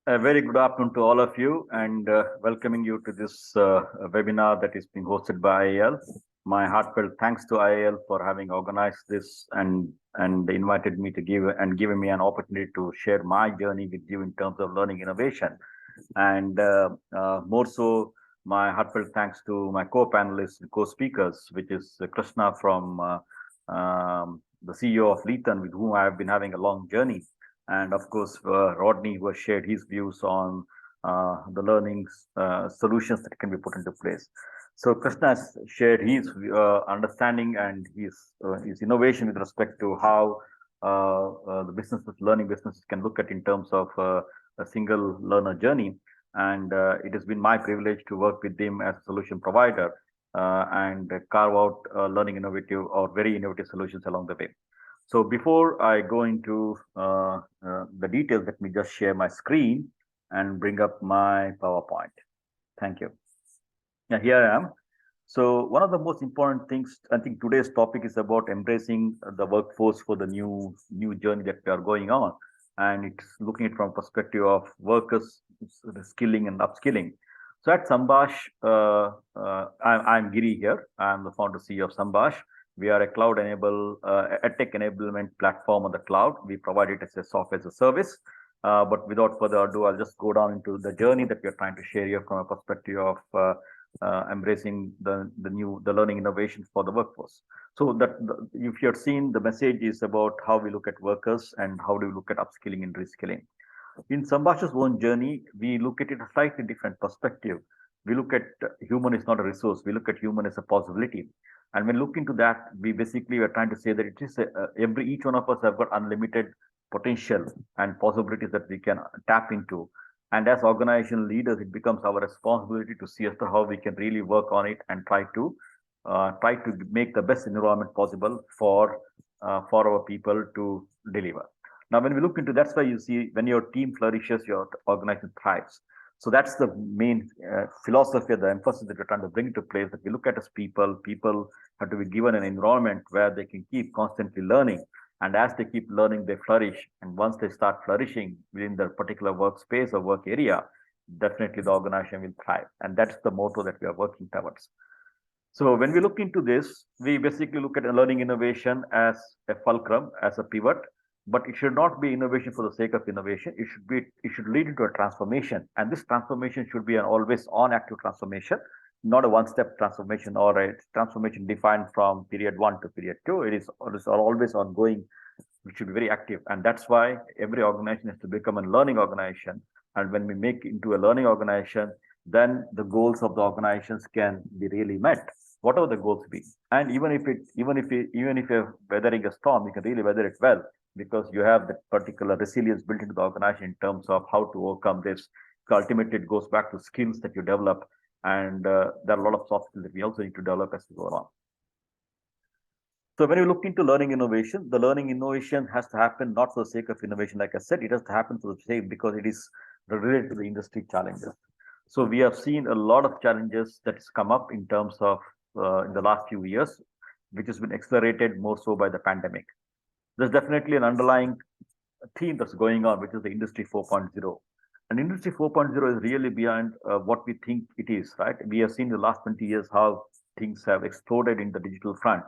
A very good afternoon to all of you and welcoming you to this webinar that is being hosted by IIL. My heartfelt thanks to IIL for having organized this and invited me to given me an opportunity to share my journey with you in terms of learning innovation. And more so, my heartfelt thanks to my co-panelists and co-speakers, which is Krishna from the CEO of Lethan, with whom I have been having a long journey, and of course Rodney, who has shared his views on the learning solutions that can be put into place. So Krishna has shared his understanding and his innovation with respect to how the learning businesses can look at in terms of a single learner journey. And it has been my privilege to work with him as a solution provider and carve out learning innovative or very innovative solutions along the way. So before I go into the details, let me just share my screen and bring up my PowerPoint. Thank you. Now here I am. So one of the most important things, I think today's topic is about embracing the workforce for the new journey that we are going on. And it's looking at from perspective of workers, skilling and upskilling. So at Sambash, I'm Giri here. I'm the founder CEO of Sambash. We are a a tech enablement platform on the cloud. We provide it as a software as a service. But without further ado, I'll just go down into the journey that we are trying to share here from a perspective of embracing the learning innovations for the workforce. So that if you're seen, the message is about how we look at workers and how do we look at upskilling and reskilling. In Sambash's own journey, we look at it a slightly different perspective. We look at human is not a resource. We look at human as a possibility. And when look into that, we basically are trying to say that it is each one of us have got unlimited potential and possibilities that we can tap into. And as organizational leaders, it becomes our responsibility to see as to how we can really work on it and try to make the best environment possible for our people to deliver. Now, when we look into that's why you see when your team flourishes, your organization thrives. So that's the main philosophy, the emphasis that we're trying to bring to place. That we look at as people. People have to be given an environment where they can keep constantly learning, and as they keep learning, they flourish. And once they start flourishing within their particular workspace or work area, definitely the organization will thrive. And that's the motto that we are working towards. So when we look into this, we basically look at learning innovation as a fulcrum, as a pivot, but it should not be innovation for the sake of innovation. It should lead into a transformation. And this transformation should be an always on active transformation, not a one-step transformation or a transformation defined from period one to period two. It is always ongoing, which should be very active. And that's why every organization has to become a learning organization. And when we make into a learning organization, then the goals of the organizations can be really met, whatever the goals be. And even if you're weathering a storm, you can really weather it well because you have that particular resilience built into the organization in terms of how to overcome this. Ultimately, it goes back to skills that you develop, and there are a lot of soft skills that we also need to develop as we go along. So when you look into learning innovation, the learning innovation has to happen not for the sake of innovation, like I said, it has to happen for the sake because it is related to the industry challenges. So we have seen a lot of challenges that's come up in terms of in the last few years, which has been accelerated more so by the pandemic. There's definitely an underlying theme that's going on, which is the Industry 4.0. And Industry 4.0 is really beyond what we think it is, right? We have seen in the last 20 years how things have exploded in the digital front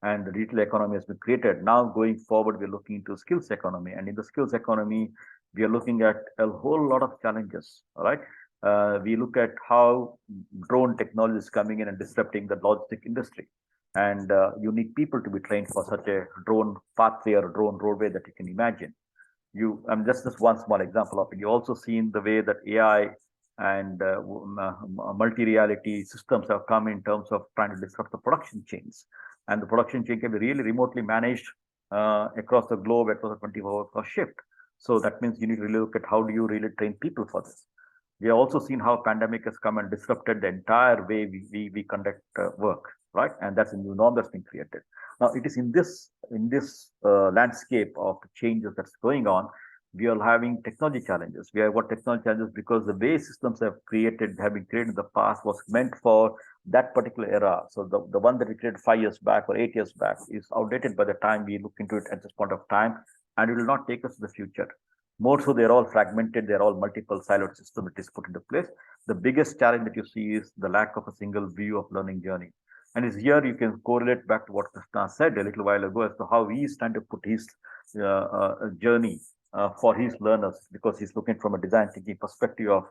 and the digital economy has been created. Now going forward, we're looking into skills economy. And in the skills economy, we are looking at a whole lot of challenges, all right? We look at how drone technology is coming in and disrupting the logistic industry. And you need people to be trained for such a drone pathway or drone roadway that you can imagine. Just one small example of it. You also seen the way that AI and multi-reality systems have come in terms of trying to disrupt the production chains. And the production chain can be really remotely managed across the globe, across a 24-hour shift. So that means you need to really look at how do you really train people for this. We have also seen how pandemic has come and disrupted the entire way we conduct work, right? And that's a new norm that's been created. Now, it is in this landscape of changes that's going on, we are having technology challenges. We have got technology challenges because the way systems have been created in the past was meant for that particular era. So the one that we created 5 years back or 8 years back is outdated by the time we look into it at this point of time, and it will not take us to the future. More so, they're all fragmented, they're all multiple siloed system that is put into place. The biggest challenge that you see is the lack of a single view of learning journey. And is here you can correlate back to what Krishna said a little while ago as to how he is trying to put his journey for his learners, because he's looking from a design thinking perspective of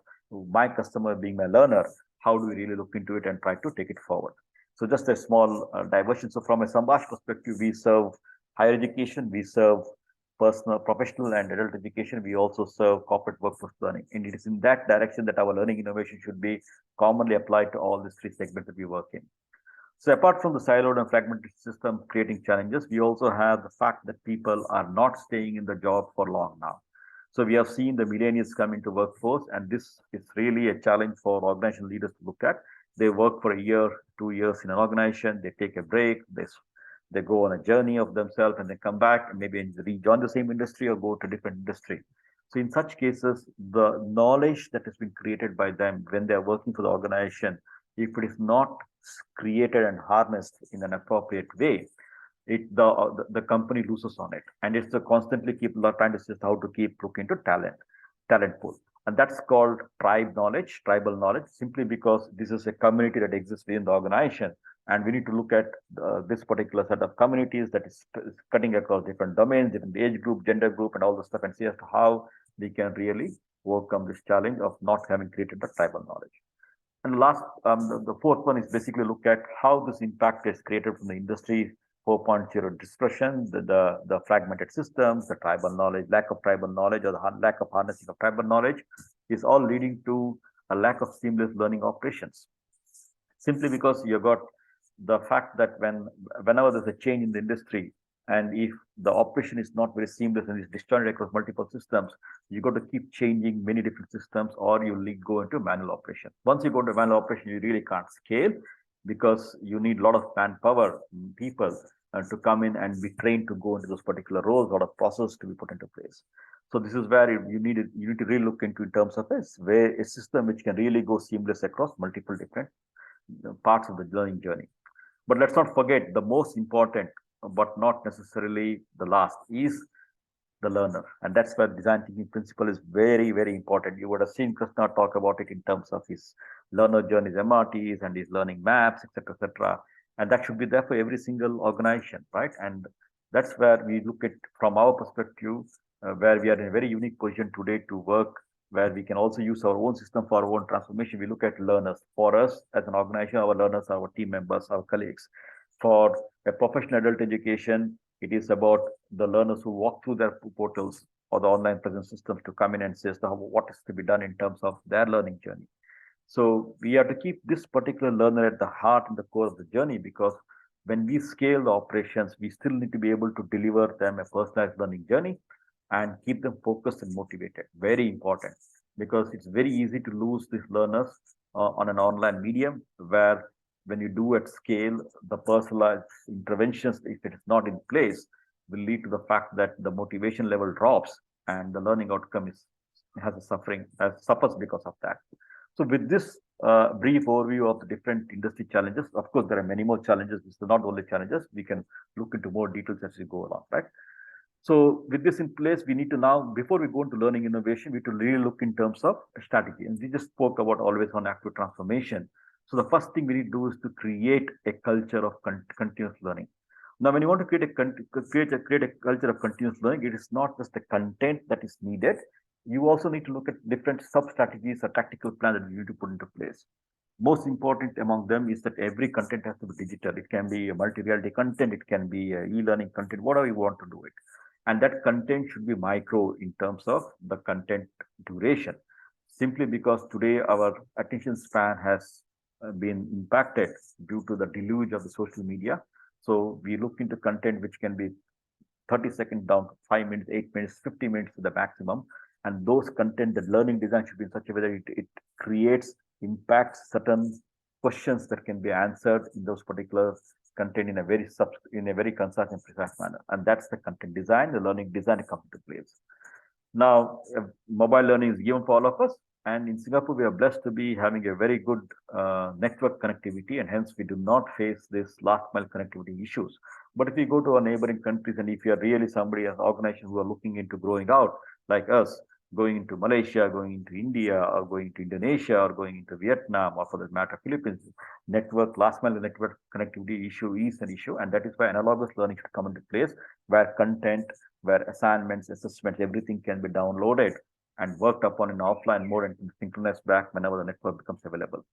my customer being my learner. How do we really look into it and try to take it forward? So just a small diversion. So from a Sambash perspective, we serve higher education, we serve personal, professional, and adult education. We also serve corporate workforce learning. And it is in that direction that our learning innovation should be commonly applied to all these three segments that we work in. So apart from the siloed and fragmented system creating challenges, we also have the fact that people are not staying in the job for long now. So we have seen the millennials come into workforce, and this is really a challenge for organization leaders to look at. They work for a year, 2 years in an organization, they take a break, they go on a journey of themselves, and they come back and maybe rejoin the same industry or go to a different industry. So in such cases, the knowledge that has been created by them when they are working for the organization, if it is not created and harnessed in an appropriate way, the company loses on it, and it's to constantly keep trying to just how to keep looking to talent pool, and that's called tribal knowledge, simply because this is a community that exists within the organization, and we need to look at this particular set of communities that is cutting across different domains, different age group, gender group, and all the stuff, and see as to how we can really overcome this challenge of not having created the tribal knowledge. And last, the fourth one is basically look at how this impact is created from the industry 4.0 discussion, the fragmented systems, the tribal knowledge, lack of tribal knowledge, or the lack of harnessing of tribal knowledge is all leading to a lack of seamless learning operations. Simply because you got the fact that whenever there's a change in the industry, and if the operation is not very seamless and is disjointed across multiple systems, you got to keep changing many different systems, or you go into manual operation. Once you go to manual operation, you really can't scale, because you need a lot of manpower, people to come in and be trained to go into those particular roles, a lot of process to be put into place. So this is where you need to really look into in terms of a system which can really go seamless across multiple different parts of the learning journey. But let's not forget the most important, but not necessarily the last, is the learner. And that's where design thinking principle is very, very important. You would have seen Krishna talk about it in terms of his learner journeys, MRTs, and his learning maps, etc., etc. And that should be there for every single organization, right? And that's where we look at from our perspective, where we are in a very unique position today to work, where we can also use our own system for our own transformation. We look at learners. For us as an organization, our learners are our team members, our colleagues. For a professional adult education, it is about the learners who walk through their portals or the online presence systems to come in and say what is to be done in terms of their learning journey. So we have to keep this particular learner at the heart and the core of the journey, because when we scale the operations, we still need to be able to deliver them a personalized learning journey and keep them focused and motivated. Very important, because it's very easy to lose these learners on an online medium, where when you do at scale, the personalized interventions, if it is not in place, will lead to the fact that the motivation level drops and the learning outcome suffers because of that. So with this brief overview of the different industry challenges, of course, there are many more challenges. This is not only challenges. We can look into more details as we go along, right? So with this in place, we need to now, before we go into learning innovation, we need to really look in terms of strategy. And we just spoke about always on active transformation. So the first thing we need to do is to create a culture of continuous learning. Now, when you want to create a culture of continuous learning, it is not just the content that is needed. You also need to look at different sub-strategies or tactical plans that you need to put into place. Most important among them is that every content has to be digital. It can be a multi-reality content, it can be e-learning content, whatever you want to do it. And that content should be micro in terms of the content duration, simply because today our attention span has been impacted due to the deluge of the social media. So we look into content which can be 30 seconds down to 5 minutes, 8 minutes, 50 minutes to the maximum. And those content, the learning design should be in such a way that it creates, impacts certain questions that can be answered in those particular content in a very concise and precise manner. And that's the content design, the learning design comes into place. Now, mobile learning is given for all of us. And in Singapore, we are blessed to be having a very good network connectivity, and hence we do not face this last mile connectivity issues. But if you go to our neighboring countries, and if you are really somebody as an organization who are looking into growing out, like us, going into Malaysia, going into India, or going to Indonesia, or going into Vietnam, or for that matter, Philippines. Last mile network connectivity issue is an issue, and that is why analogous learning should come into place, where content, where assignments, assessments, everything can be downloaded and worked upon in offline mode and synchronized back whenever the network becomes available.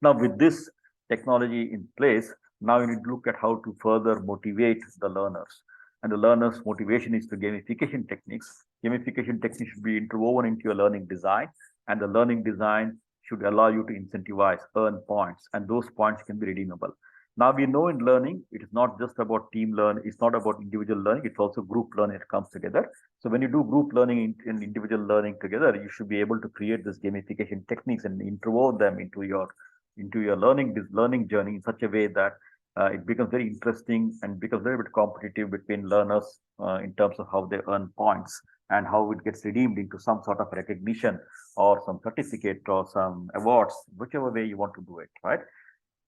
Now, with this technology in place, now you need to look at how to further motivate the learners. And the learners' motivation is through gamification techniques. Gamification techniques should be interwoven into your learning design, and the learning design should allow you to incentivize, earn points, and those points can be redeemable. Now we know in learning, it is not just about team learning, it's not about individual learning, it's also group learning that comes together. So when you do group learning and individual learning together, you should be able to create this gamification techniques and interwove them into your learning journey in such a way that it becomes very interesting and becomes very bit competitive between learners in terms of how they earn points and how it gets redeemed into some sort of recognition or some certificate or some awards, whichever way you want to do it, right?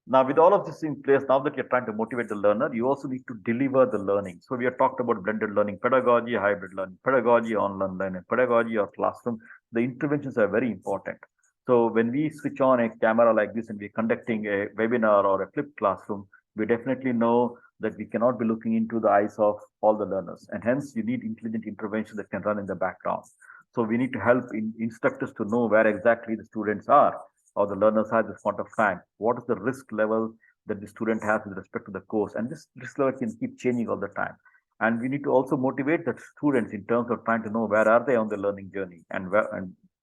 Now, with all of this in place, now that you're trying to motivate the learner, you also need to deliver the learning. So we have talked about blended learning pedagogy, hybrid learning pedagogy, online learning pedagogy, or classroom. The interventions are very important. So when we switch on a camera like this and we're conducting a webinar or a flipped classroom, we definitely know that we cannot be looking into the eyes of all the learners. And hence, you need intelligent intervention that can run in the background. So we need to help instructors to know where exactly the students are or the learners are at this point of time. What is the risk level that the student has with respect to the course? And this risk level can keep changing all the time. And we need to also motivate the students in terms of trying to know where are they on the learning journey and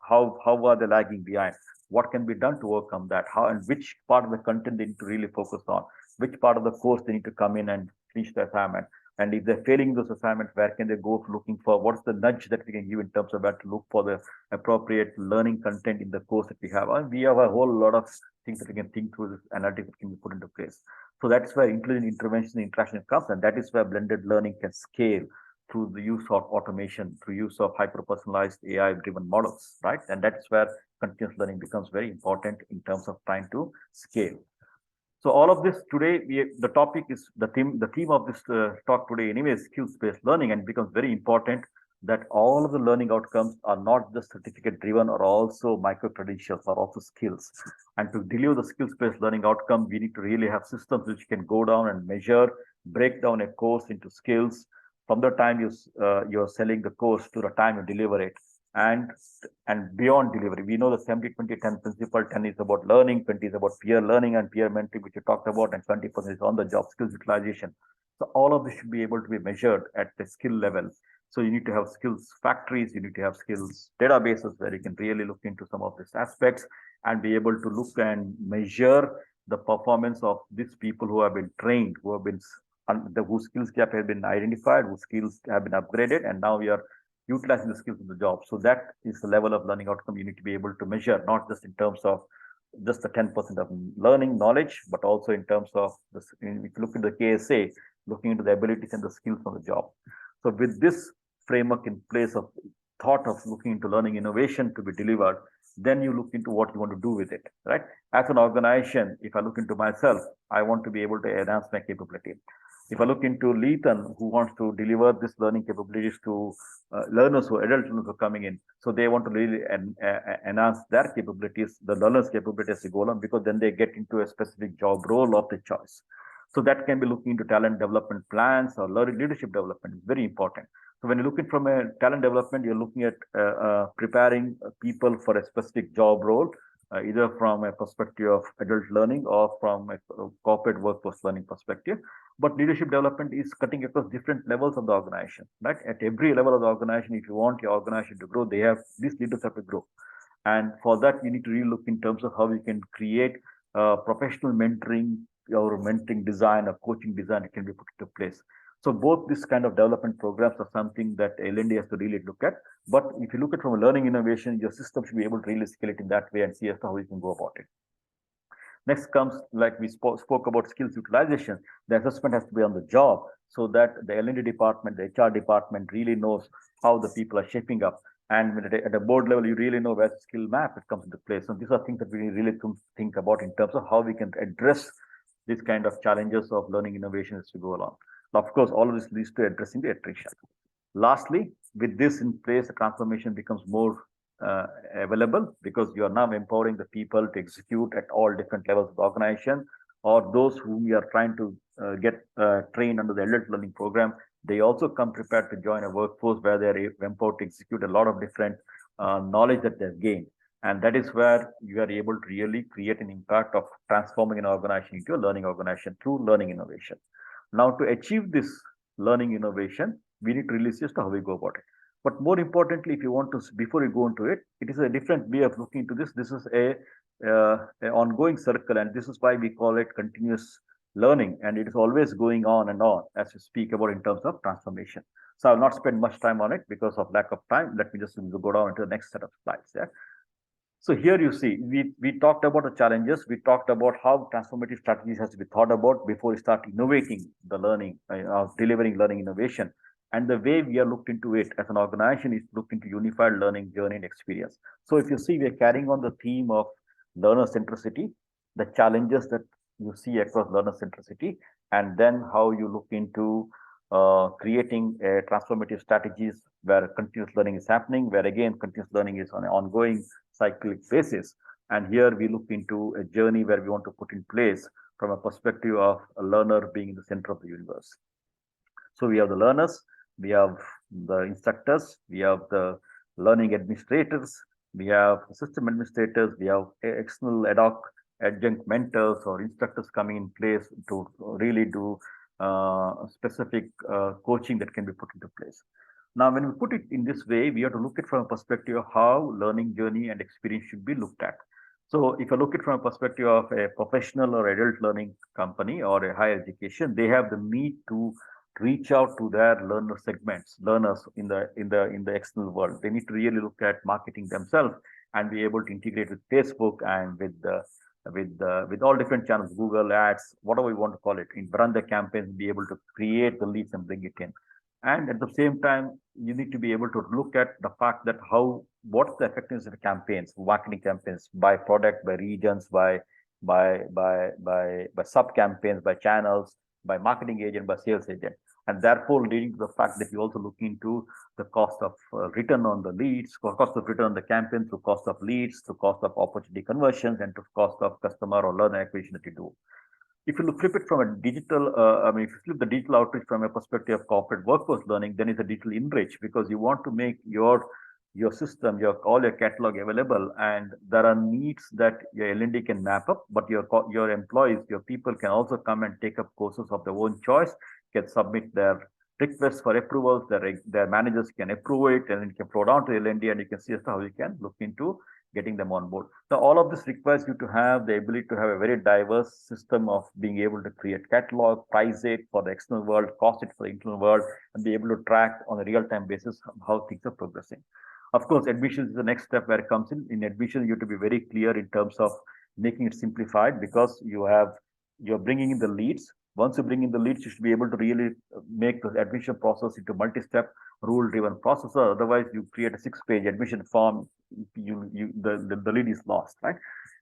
how are they lagging behind? What can be done to overcome that? How and which part of the content they need to really focus on? Which part of the course they need to come in and finish the assignment? And if they're failing those assignments, where can they go looking for? What's the nudge that we can give in terms of where to look for the appropriate learning content in the course that we have? And we have a whole lot of things that we can think through this analytics that can be put into place. So that's where intelligent intervention and interaction comes, and that is where blended learning can scale through the use of automation, through use of hyper-personalized AI-driven models, right? And that's where continuous learning becomes very important in terms of trying to scale. So all of this today, the topic is the theme of this talk today anyway is skills-based learning, and it becomes very important that all of the learning outcomes are not just certificate driven or also micro credentials or also skills. And to deliver the skills-based learning outcome, we need to really have systems which can go down and measure, break down a course into skills from the time you're selling the course to the time you deliver it. And beyond delivery, we know the 70-20-10 principle. 10 is about learning, 20 is about peer learning and peer mentoring, which you talked about, and 20% is on the job skills utilization. So all of this should be able to be measured at the skill level. So you need to have skills factories, you need to have skills databases where you can really look into some of these aspects and be able to look and measure the performance of these people who have been trained, whose skills gap has been identified, whose skills have been upgraded, and now we are utilizing the skills of the job. So that is the level of learning outcome you need to be able to measure, not just in terms of just the 10% of learning knowledge, but also in terms of this. If you look at the KSA, looking into the abilities and the skills of the job. So with this framework in place of thought of looking into learning innovation to be delivered, then you look into what you want to do with it, right? As an organization, if I look into myself, I want to be able to enhance my capability. If I look into Leethan, who wants to deliver this learning capabilities to learners who adult learners who are coming in, so they want to really enhance their capabilities, the learners' capabilities as they go along, because then they get into a specific job role of the choice. So that can be looking into talent development plans or leadership development. It's very important. So when you're looking from a talent development, you're looking at preparing people for a specific job role, either from a perspective of adult learning or from a corporate workforce learning perspective. But leadership development is cutting across different levels of the organization, right? At every level of the organization, if you want your organization to grow, these leaders have to grow. And for that, you need to really look in terms of how we can create professional mentoring or mentoring design or coaching design that can be put into place. So both this kind of development programs are something that L&D has to really look at. But if you look at from a learning innovation, your system should be able to really scale it in that way and see as to how we can go about it. Next comes, like we spoke about skills utilization. The assessment has to be on the job so that the L&D department, the HR department really knows how the people are shaping up. And at a board level, you really know where the skill map it comes into place. So these are things that we really think about in terms of how we can address these kind of challenges of learning innovation as we go along. Now, of course, all of this leads to addressing the attrition. Lastly, with this in place, the transformation becomes more available because you are now empowering the people to execute at all different levels of the organization, or those whom you are trying to get trained under the adult learning program. They also come prepared to join a workforce where they are empowered to execute a lot of different knowledge that they've gained. And that is where you are able to really create an impact of transforming an organization into a learning organization through learning innovation. Now, to achieve this learning innovation, we need to really see as to how we go about it. But more importantly, if you want to, before you go into it, it is a different way of looking into this. This is a ongoing circle, and this is why we call it continuous learning, and it is always going on and on as we speak about in terms of transformation. So I'll not spend much time on it because of lack of time. Let me just go down into the next set of slides. Yeah. So here you see, we talked about the challenges. We talked about how transformative strategies has to be thought about before we start innovating the learning, delivering learning innovation. And the way we are looked into it as an organization is looked into unified learning journey and experience. So if you see, we are carrying on the theme of learner centricity, the challenges that you see across learner centricity, and then how you look into creating transformative strategies where continuous learning is happening, where again, continuous learning is on an ongoing cyclic basis. And here we look into a journey where we want to put in place from a perspective of a learner being in the center of the universe. So we have the learners, we have the instructors, we have the learning administrators, we have system administrators, we have external ad hoc adjunct mentors or instructors coming in place to really do specific coaching that can be put into place. Now, when we put it in this way, we have to look at from a perspective of how learning journey and experience should be looked at. So if I look at from a perspective of a professional or adult learning company or a higher education, they have the need to reach out to their learner segments, learners in the external world. They need to really look at marketing themselves and be able to integrate with Facebook and with all different channels, Google ads, whatever we want to call it, run the campaigns, be able to create the leads and bring it in. And at the same time, you need to be able to look at the fact that what's the effectiveness of the campaigns, marketing campaigns, by product, by regions, by sub campaigns, by channels, by marketing agent, by sales agent, and therefore leading to the fact that you also look into the cost of return on the leads, cost of return on the campaign, through cost of leads, through cost of opportunity conversions, and to cost of customer or learner acquisition that you do. If you flip it from a digital, if you flip the digital outreach from a perspective of corporate workforce learning, then it's a digital enrich, because you want to make your system, all your catalog available, and there are needs that your L&D can map up, but your employees, your people can also come and take up courses of their own choice, can submit their requests for approvals, their managers can approve it, and it can flow down to L&D, and you can see as to how you can look into getting them on board. So all of this requires you to have the ability to have a very diverse system of being able to create catalog, price it for the external world, cost it for the internal world, and be able to track on a real-time basis how things are progressing. Of course, admissions is the next step where it comes in. In admission, you have to be very clear in terms of making it simplified, because you're bringing in the leads. Once you bring in the leads, you should be able to really make the admission process into multi-step, rule-driven processor. Otherwise, you create a 6-page admission form, the lead is lost, right?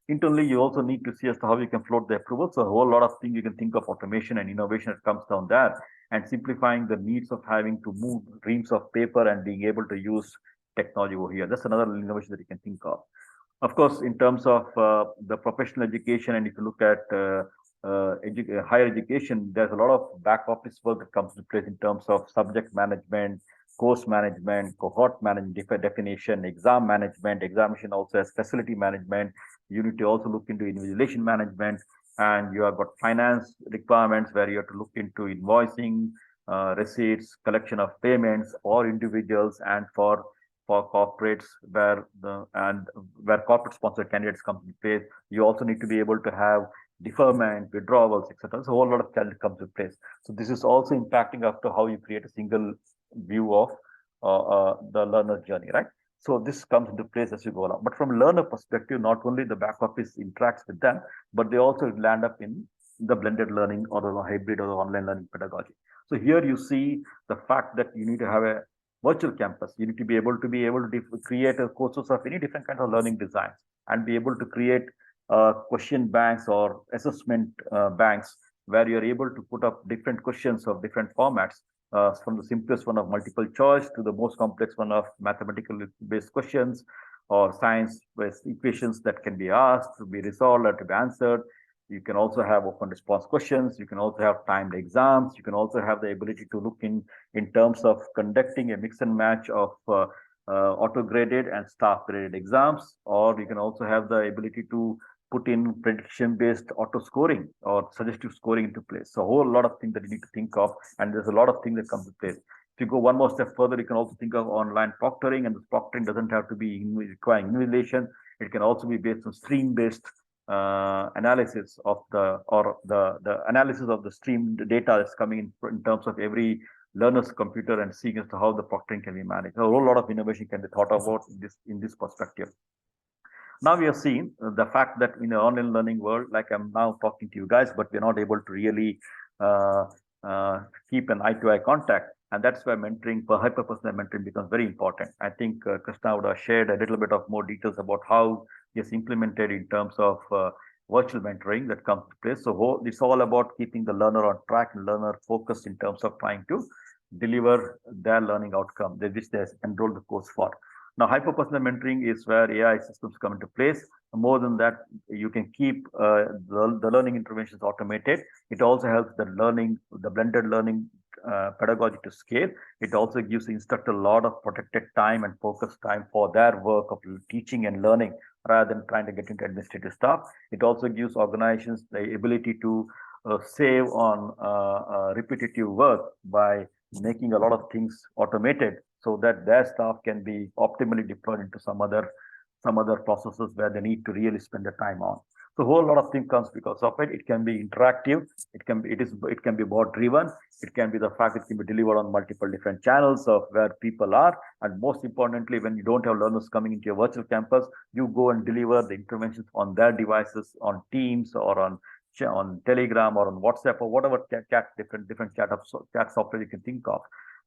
Internally, you also need to see as to how you can float the approval. So a whole lot of things you can think of automation and innovation that comes down there, and simplifying the needs of having to move reams of paper and being able to use technology over here. That's another innovation that you can think of. Of course, in terms of the professional education, and if you look at higher education, there's a lot of back office work that comes into place in terms of subject management, course management, cohort management, definition, exam management, examination also as facility management. You need to also look into invigilation management, and you have got finance requirements where you have to look into invoicing, receipts, collection of payments for individuals and for corporates, where corporate sponsored candidates come into place. You also need to be able to have deferment, withdrawals, etc. So a whole lot of challenge comes into place. So this is also impacting after how you create a single view of the learner journey, right? So this comes into place as you go along. But from a learner perspective, not only the back office interacts with them, but they also land up in the blended learning or the hybrid or the online learning pedagogy. So here you see the fact that you need to have a virtual campus. You need to be able to create a courses of any different kind of learning designs, and be able to create question banks or assessment banks where you're able to put up different questions of different formats, from the simplest one of multiple choice to the most complex one of mathematical based questions or science based equations that can be asked to be resolved or to be answered. You can also have open response questions. You can also have timed exams. You can also have the ability to look in terms of conducting a mix and match of auto-graded and staff-graded exams, or you can also have the ability to put in prediction-based auto-scoring or suggestive scoring into place. So a whole lot of things that you need to think of, and there's a lot of things that come to place. If you go one more step further, you can also think of online proctoring, and this proctoring doesn't have to be requiring invigilation. It can also be based on stream-based analysis of the analysis of the streamed data that's coming in terms of every learner's computer and seeing as to how the proctoring can be managed. A whole lot of innovation can be thought about in this perspective. Now we have seen the fact that in the online learning world, like I'm now talking to you guys, but we're not able to really keep an eye-to-eye contact. And that's why mentoring, hyper-personal mentoring becomes very important. I think Krishna would have shared a little bit of more details about how it's implemented in terms of virtual mentoring that comes to place. So it's all about keeping the learner on track and learner focused in terms of trying to deliver their learning outcome, which they enroll the course for. Now, hyper-personal mentoring is where AI systems come into place. More than that, you can keep the learning interventions automated. It also helps the blended learning pedagogy to scale. It also gives the instructor a lot of protected time and focused time for their work of teaching and learning rather than trying to get into administrative stuff. It also gives organizations the ability to save on repetitive work by making a lot of things automated so that their staff can be optimally deployed into some other processes where they need to really spend the time on. So a whole lot of things comes because of it. It can be interactive. It can be bot driven. It can be the fact it can be delivered on multiple different channels of where people are. And most importantly, when you don't have learners coming into your virtual campus, you go and deliver the interventions on their devices, on Teams or on Telegram or on WhatsApp or whatever different chat software you can think of.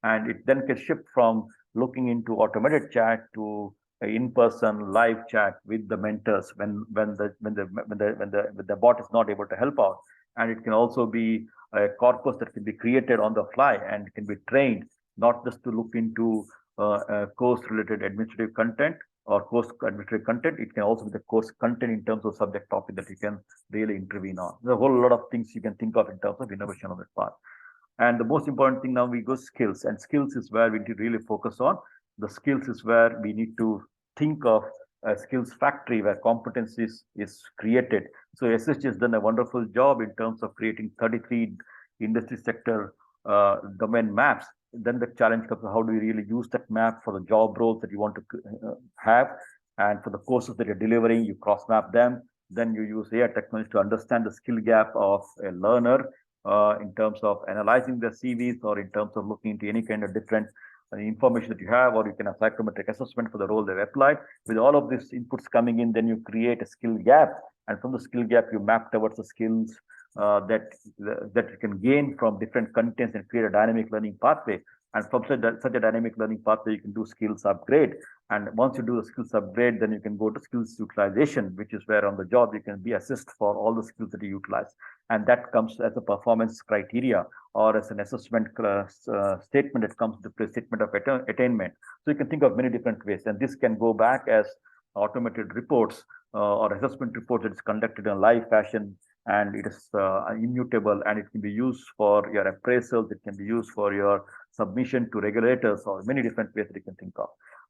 And it then can shift from looking into automated chat to in-person live chat with the mentors when the bot is not able to help out. And it can also be a corpus that can be created on the fly and can be trained not just to look into course-related administrative content or course administrative content. It can also be the course content in terms of subject topic that you can really intervene on. There's a whole lot of things you can think of in terms of innovation on that part. And the most important thing now we go skills, and skills is where we need to really focus on. The skills is where we need to think of a skills factory where competencies is created. So SSG has done a wonderful job in terms of creating 33 industry sector domain maps. Then the challenge comes, how do you really use that map for the job roles that you want to have, and for the courses that you're delivering, you cross map them. Then you use AI technology to understand the skill gap of a learner in terms of analyzing their CVs or in terms of looking into any kind of different information that you have, or you can have psychometric assessment for the role they've applied. With all of these inputs coming in, then you create a skill gap, and from the skill gap, you map towards the skills that you can gain from different contents and create a dynamic learning pathway. And from such a dynamic learning pathway, you can do skills upgrade. And once you do the skills upgrade, then you can go to skills utilization, which is where on the job you can be assessed for all the skills that you utilize. And that comes as a performance criteria or as an assessment statement that comes to play, statement of attainment. So you can think of many different ways. And this can go back as automated reports or assessment reports that is conducted in a live fashion, and it is immutable, and it can be used for your appraisals, it can be used for your submission to regulators, or many different ways that you can think of.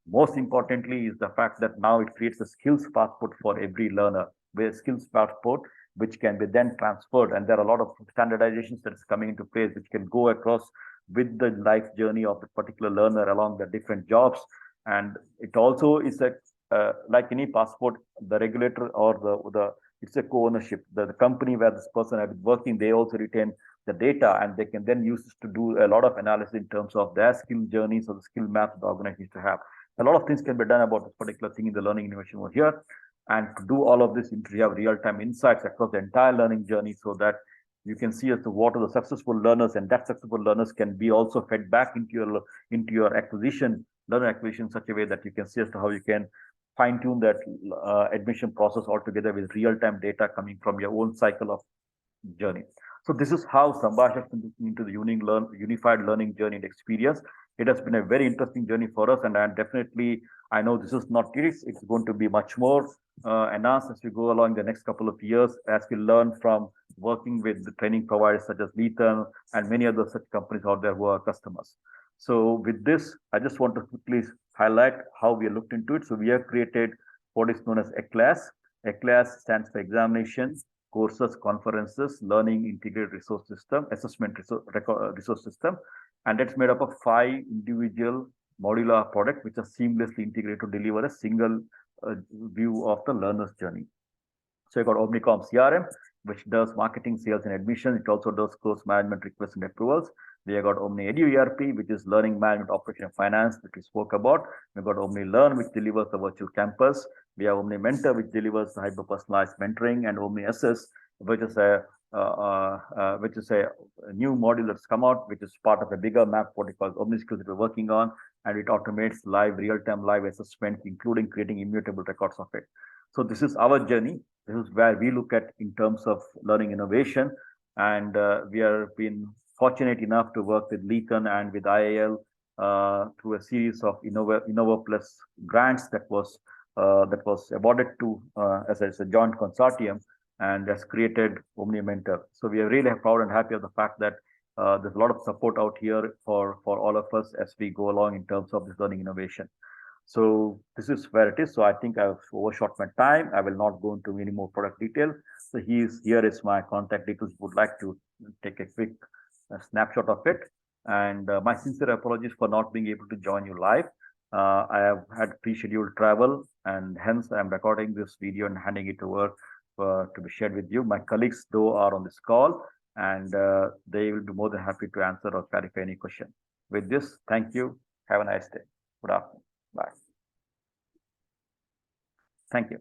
Most importantly is the fact that now it creates a skills passport for every learner, where skills passport which can be then transferred, and there are a lot of standardizations that is coming into place which can go across with the life journey of the particular learner along the different jobs. And it also is a like any passport, the regulator or it's a co-ownership. The company where this person has been working, they also retain the data, and they can then use this to do a lot of analysis in terms of their skill journeys or the skill maps the organization needs to have. A lot of things can be done about this particular thing in the learning innovation over here. And to do all of this, you have real-time insights across the entire learning journey so that you can see as to what are the successful learners, and that successful learners can be also fed back into your learner acquisition in such a way that you can see as to how you can fine-tune that admission process altogether with real-time data coming from your own cycle of journey. So this is how Sambhash has into the unified learning journey and experience. It has been a very interesting journey for us, and I know this is not it. It's going to be much more enhanced as we go along the next couple of years, as we learn from working with the training providers such as Leeton and many other such companies out there who are customers. So with this, I just want to quickly highlight how we looked into it. So we have created what is known as ECLAS. ECLAS stands for Examination, Courses, Conferences, Learning Integrated Resource System, Assessment Resource System. And that's made up of 5 individual modular products which are seamlessly integrated to deliver a single view of the learner's journey. So you got Omnicom CRM, which does marketing, sales, and admission. It also does course management requests and approvals. We have got Omni Edu ERP, which is learning management, operation, and finance, that we spoke about. We've got Omni Learn, which delivers the virtual campus. We have Omni Mentor, which delivers the hyper-personalized mentoring, and Omni Assess, which is a new module that's come out, which is part of a bigger map, what we call Omni Skills that we're working on, and it automates real-time live assessment, including creating immutable records of it. So this is our journey. This is where we look at in terms of learning innovation, and we have been fortunate enough to work with Leeton and with IIL through a series of Innova Plus grants that was awarded to as a joint consortium, and has created Omni Mentor. So we are really proud and happy of the fact that there's a lot of support out here for all of us as we go along in terms of this learning innovation. So this is where it is. So I think I've overshot my time. I will not go into any more product detail. So here is my contact details. Would like to take a quick snapshot of it. And my sincere apologies for not being able to join you live. I have had pre-scheduled travel, and hence I'm recording this video and handing it over to be shared with you. My colleagues, though, are on this call, and they will be more than happy to answer or clarify any question. With this, thank you. Have a nice day. Good afternoon. Bye. Thank you.